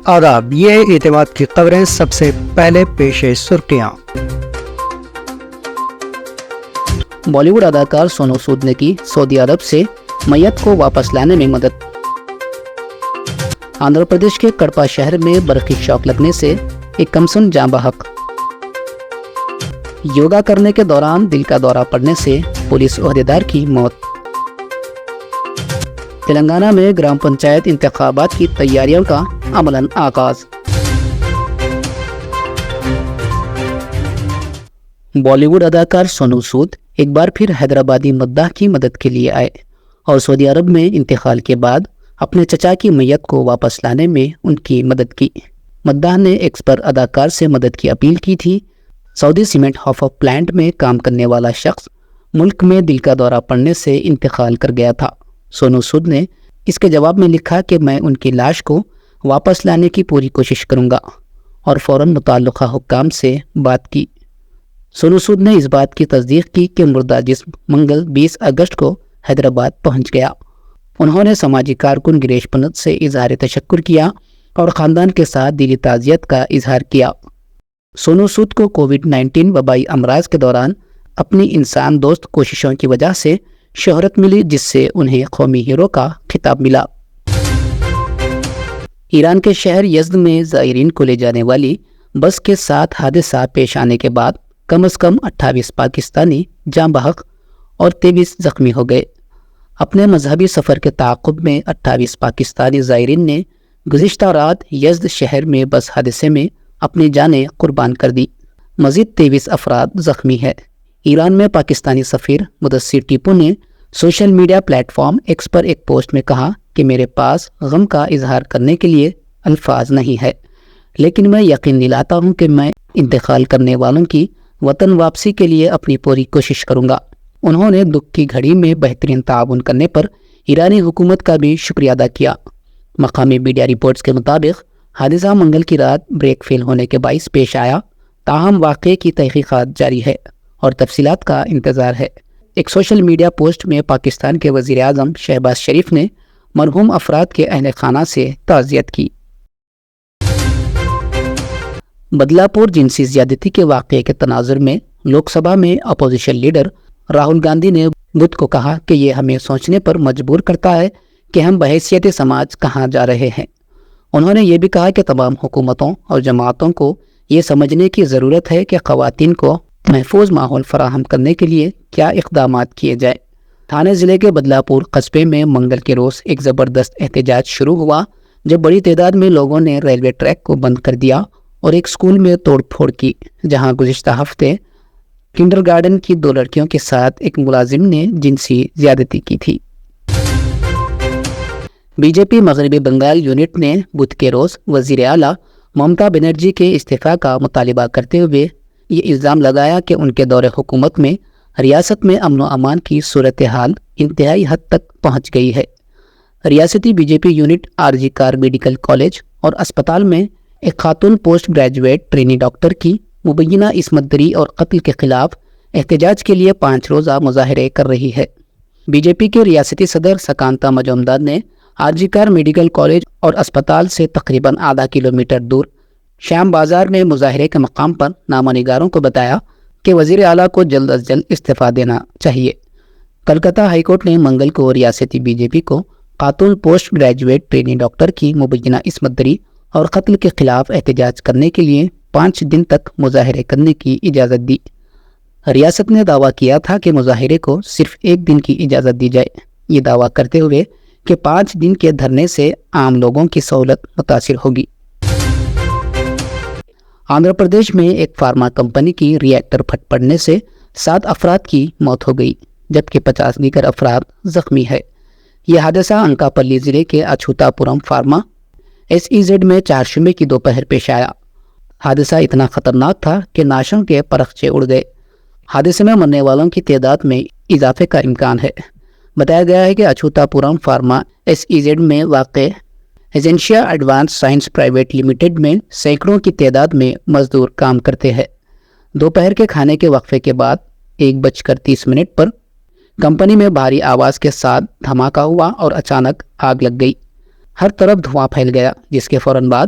آداب، یہ ہے اعتماد کی خبریں۔ سب سے پہلے پیش سرخیاں۔ بالی ووڈ اداکار سونو سود نے کی سعودی عرب سے میت کو واپس لانے میں مدد۔ آندھرا پردیش کے کڑپا شہر میں برقی شاک لگنے سے ایک کمسن جاں بحق۔ یوگا کرنے کے دوران دل کا دورہ پڑنے سے پولیس عہدیدار کی موت۔ تلنگانہ میں گرام پنچایت انتخابات کی تیاریوں کا عملاً آغاز۔ بالی ووڈ اداکار سونو سود ایک بار پھر حیدرآبادی مداح کی مدد کے لیے آئے اور سعودی عرب میں انتقال کے بعد اپنے چچا کی میت کو واپس لانے میں ان کی مدد کی۔ مداح نے ایکس پر اداکار سے مدد کی اپیل کی تھی۔ سعودی سیمنٹ ہاف پلانٹ میں کام کرنے والا شخص ملک میں دل کا دورہ پڑنے سے انتقال کر گیا تھا۔ سونو سود نے اس کے جواب میں لکھا کہ میں ان کی لاش کو واپس لانے کی پوری کوشش کروں گا اور فوراً متعلقہ حکام سے بات کی۔ سونو سود نے اس بات کی تصدیق کی کہ مردہ جسم منگل 20 اگست کو حیدرآباد پہنچ گیا۔ انہوں نے سماجی کارکن گریش پنت سے اظہار تشکر کیا اور خاندان کے ساتھ دلی تعزیت کا اظہار کیا۔ سونو سود کو کووڈ-19 وبائی امراض کے دوران اپنی انسان دوست کوششوں کی وجہ سے شہرت ملی، جس سے انہیں قومی ہیرو کا خطاب ملا۔ ایران کے شہر یزد میں زائرین کو لے جانے والی بس کے ساتھ حادثہ پیش آنے کے بعد کم از کم 28 پاکستانی جاں بحق اور 23 زخمی ہو گئے۔ اپنے مذہبی سفر کے تعاقب میں 28 پاکستانی زائرین نے گزشتہ رات یزد شہر میں بس حادثے میں اپنی جانیں قربان کر دی۔ مزید 23 افراد زخمی ہیں۔ ایران میں پاکستانی سفیر مدثر ٹیپو نے سوشل میڈیا پلیٹ فارم ایکس پر ایک پوسٹ میں کہا کہ میرے پاس غم کا اظہار کرنے کے لیے الفاظ نہیں ہے، لیکن میں یقین دلاتا ہوں کہ میں انتقال کرنے والوں کی وطن واپسی کے لیے اپنی پوری کوشش کروں گا۔ انہوں نے دکھ کی گھڑی میں بہترین تعاون کرنے پر ایرانی حکومت کا بھی شکریہ ادا کیا۔ مقامی میڈیا رپورٹس کے مطابق حادثہ منگل کی رات بریک فیل ہونے کے باعث پیش آیا، تاہم واقعے کی تحقیقات جاری ہے اور تفصیلات کا انتظار ہے۔ ایک سوشل میڈیا پوسٹ میں پاکستان کے وزیر اعظم شہباز شریف نے مرحوم افراد کے اہل خانہ سے تعزیت کی۔ بدلہ پور جنسی زیادتی کے واقعے کے تناظر میں لوک سبھا میں اپوزیشن لیڈر راہل گاندھی نے بدھ کو کہا کہ یہ ہمیں سوچنے پر مجبور کرتا ہے کہ ہم بحیثیت سماج کہاں جا رہے ہیں۔ انہوں نے یہ بھی کہا کہ تمام حکومتوں اور جماعتوں کو یہ سمجھنے کی ضرورت ہے کہ خواتین کو محفوظ ماحول فراہم کرنے کے لیے کیا اقدامات کیے جائیں۔ تھانے ضلع کے بدلہ پور قصبے میں منگل کے روز ایک زبردست احتجاج شروع ہوا، جب بڑی تعداد میں لوگوں نے ریلوے ٹریک کو بند کر دیا اور ایک سکول میں توڑ پھوڑ کی، جہاں گزشتہ ہفتے کنڈر گارڈن کی 2 لڑکیوں کے ساتھ ایک ملازم نے جنسی زیادتی کی تھی۔ بی جے پی مغربی بنگال یونٹ نے بدھ کے روز وزیر اعلیٰ ممتا بنرجی کے استعفیٰ کا مطالبہ کرتے ہوئے یہ الزام لگایا کہ ان کے دور حکومت میں ریاست میں امن و امان کی صورتحال انتہائی حد تک پہنچ گئی ہے۔ ریاستی بی جے پی یونٹ آرجی کار میڈیکل کالج اور اسپتال میں ایک خاتون پوسٹ گریجویٹ ٹرینی ڈاکٹر کی مبینہ عصمت دری اور قتل کے خلاف احتجاج کے لیے 5 روزہ مظاہرے کر رہی ہے۔ بی جے پی کے ریاستی صدر سکانتا مجومدار نے آرجی کار میڈیکل کالج اور اسپتال سے تقریباً آدھا کلومیٹر دور شام بازار میں مظاہرے کے مقام پر نامہ نگاروں کو بتایا کہ وزیر اعلیٰ کو جلد از جلد استعفیٰ دینا چاہیے۔ کلکتہ ہائی کورٹ نے منگل کو ریاستی بی جے پی کو خاتون پوسٹ گریجویٹ ٹرینی ڈاکٹر کی مبینہ عصمت دری اور قتل کے خلاف احتجاج کرنے کے لیے 5 دن تک مظاہرے کرنے کی اجازت دی۔ ریاست نے دعویٰ کیا تھا کہ مظاہرے کو صرف 1 دن کی اجازت دی جائے، یہ دعویٰ کرتے ہوئے کہ 5 دن کے دھرنے سے عام لوگوں کی سہولت متاثر ہوگی۔ آندھرا پردیش میں ایک فارما کمپنی کی ری ایکٹر پھٹ پڑنے سے 7 افراد کی موت ہو گئی، جبکہ 50 دیگر افراد زخمی ہے۔ یہ حادثہ انکاپلی ضلع کے اچھوتا پورم فارما SEZ میں چہارشنبے کی دوپہر پیش آیا۔ حادثہ اتنا خطرناک تھا کہ ناشوں کے پرخچے اڑ گئے۔ حادثے میں مرنے والوں کی تعداد میں اضافے کا امکان ہے۔ بتایا گیا ہے کہ اچھوتا پورم فارما SEZ میں واقع ایجنسیا ایڈوانس سائنس پرائیویٹ لمیٹڈ میں سینکڑوں کی تعداد میں مزدور کام کرتے ہیں۔ دوپہر کے کھانے کے وقفے کے بعد 1:30 پر کمپنی میں بھاری آواز کے ساتھ دھماکہ ہوا اور اچانک آگ لگ گئی۔ ہر طرف دھواں پھیل گیا، جس کے فوراً بعد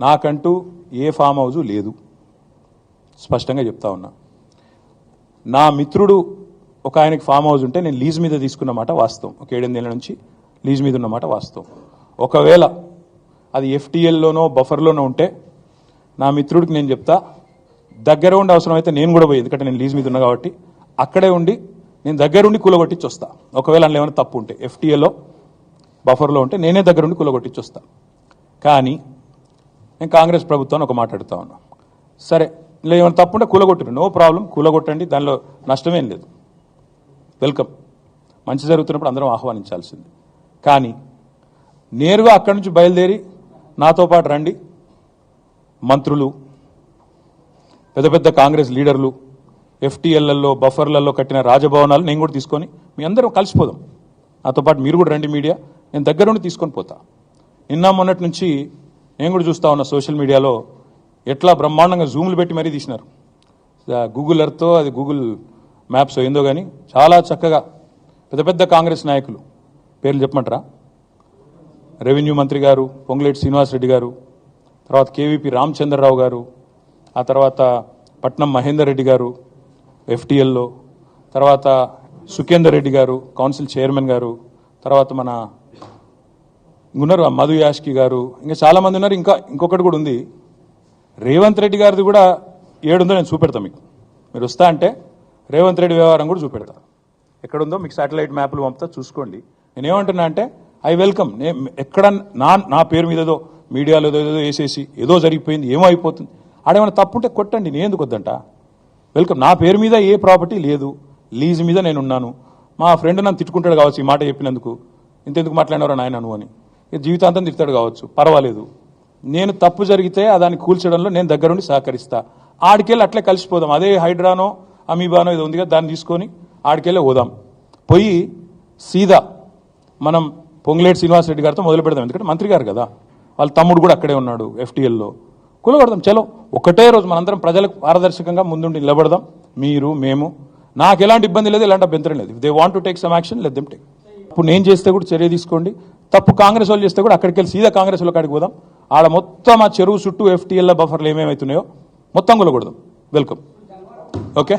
నాకంటూ ఏ ఫామ్ హౌస్ లేదు, స్పష్టంగా చెప్తా ఉన్నా. నా మిత్రుడు ఒక ఆయనకి ఫామ్ హౌస్ ఉంటే నేను లీజ్ మీద తీసుకున్న మాట వాస్తవం. ఒక 7-8 ఏళ్ల నుంచి లీజ్ మీద ఉన్న మాట వాస్తవం. ఒకవేళ అది FTLలోనో బఫర్లోనో ఉంటే నా మిత్రుడికి నేను చెప్తా, దగ్గర ఉండి అవసరం అయితే నేను కూడా పోయి, ఎందుకంటే నేను లీజ్ మీద ఉన్నా కాబట్టి అక్కడే ఉండి నేను దగ్గరుండి కూలగొట్టించి వస్తా. ఒకవేళ అందులో ఏమైనా తప్పు ఉంటే FTLలో బఫర్లో ఉంటే నేనే దగ్గరుండి కూలగొట్టించి వస్తా. కానీ నేను కాంగ్రెస్ ప్రభుత్వాన్ని ఒక మాట అడుగుతా ఉన్నా, సరే ఇలా ఏమైనా తప్పుంటే కూలగొట్టరు, నో ప్రాబ్లం, కూలగొట్టండి, దానిలో నష్టమేం లేదు, వెల్కమ్. మంచి జరుగుతున్నప్పుడు అందరం ఆహ్వానించాల్సింది. కానీ నేరుగా అక్కడి నుంచి బయలుదేరి నాతో పాటు రండి, మంత్రులు, పెద్ద పెద్ద కాంగ్రెస్ లీడర్లు, ఎఫ్టీఎల్లలో బఫర్లలో కట్టిన రాజభవనాలు నేను కూడా తీసుకొని మీ అందరం కలిసిపోదాం, నాతో పాటు మీరు కూడా రండి మీడియా, నేను దగ్గరుండి తీసుకొని పోతా. నిన్న మొన్నటి నుంచి నేను కూడా చూస్తా ఉన్నా సోషల్ మీడియాలో ఎట్లా బ్రహ్మాండంగా జూమ్లు పెట్టి మరీ తీసినారు. గూగుల్ ఎర్త్తో అది గూగుల్ మ్యాప్స్ ఏందో కానీ చాలా చక్కగా పెద్ద పెద్ద కాంగ్రెస్ నాయకులు పేర్లు చెప్పమంటారా? రెవెన్యూ మంత్రి గారు పొంగులేటి శ్రీనివాసరెడ్డి గారు, తర్వాత కేవీపీ రామచంద్రరావు గారు, ఆ తర్వాత పట్నం మహేందర్ రెడ్డి గారు ఎఫ్టీఎల్లో, తర్వాత సుఖేందర్ రెడ్డి గారు కౌన్సిల్ చైర్మన్ గారు, తర్వాత మన ఉన్నారు మధు యాష్కి గారు, ఇంకా చాలామంది ఉన్నారు. ఇంకొకటి కూడా ఉంది, రేవంత్ రెడ్డి గారిది కూడా ఏడుందో నేను చూపెడతాను మీకు. మీరు వస్తా అంటే రేవంత్ రెడ్డి వ్యవహారం కూడా చూపెడతా. ఎక్కడుందో మీకు శాటిలైట్ మ్యాప్లు పంపుతా, చూసుకోండి. నేనేమంటున్నా అంటే ఐ వెల్కమ్. ఎక్కడ నా పేరు మీద ఏదో మీడియాలో ఏదో వేసేసి ఏదో జరిగిపోయింది ఏమో అయిపోతుంది ఆడేమైనా తప్పుంటే కొట్టండి, నేను ఎందుకు వద్దంట. వెల్కమ్. నా పేరు మీద ఏ ప్రాపర్టీ లేదు, లీజ్ మీద నేనున్నాను. మా ఫ్రెండ్ నన్ను తిట్టుకుంటాడు కావచ్చు ఈ మాట చెప్పినందుకు, ఇంతెందుకు మాట్లాడినారో నాయన నువ్వు అని, జీవితాంతం తిడతాడు కావచ్చు, పర్వాలేదు. నేను తప్పు జరిగితే దాన్ని కూల్చడంలో నేను దగ్గరుండి సహకరిస్తా. ఆడికెళ్ళి అట్లే కలిసిపోదాం. అదే హైడ్రానో అమీబానో ఇది ఉంది కదా, దాన్ని తీసుకొని ఆడికెళ్ళి పోదాం. పోయి సీదా మనం పొంగులేటి శ్రీనివాసరెడ్డి గారితో మొదలు పెడదాం. ఎందుకంటే మంత్రి గారు కదా, వాళ్ళ తమ్ముడు కూడా అక్కడే ఉన్నాడు ఎఫ్టీఎల్లో. కూలగొడదాం. చలో ఒకటే రోజు మనందరం ప్రజలకు పారదర్శకంగా ముందుండి నిలబడదాం. మీరు మేము, నాకు ఎలాంటి ఇబ్బంది లేదు, ఎలాంటి అభ్యంతరం లేదు. They want to take some action, let them take. ఇప్పుడు నేను చేస్తే కూడా చర్య తీసుకోండి. తప్పు కాంగ్రెస్ వాళ్ళు చేస్తే కూడా అక్కడికి వెళ్ళి సీదా కాంగ్రెస్ వాళ్ళ కాడికి పోదాం. ఆడ మొత్తం ఆ చెరువు చుట్టూ ఎఫ్టీఎల్ బఫర్లు ఏమేమవుతున్నాయో మొత్తం కూలగొడదాం. వెల్కమ్. ఓకే.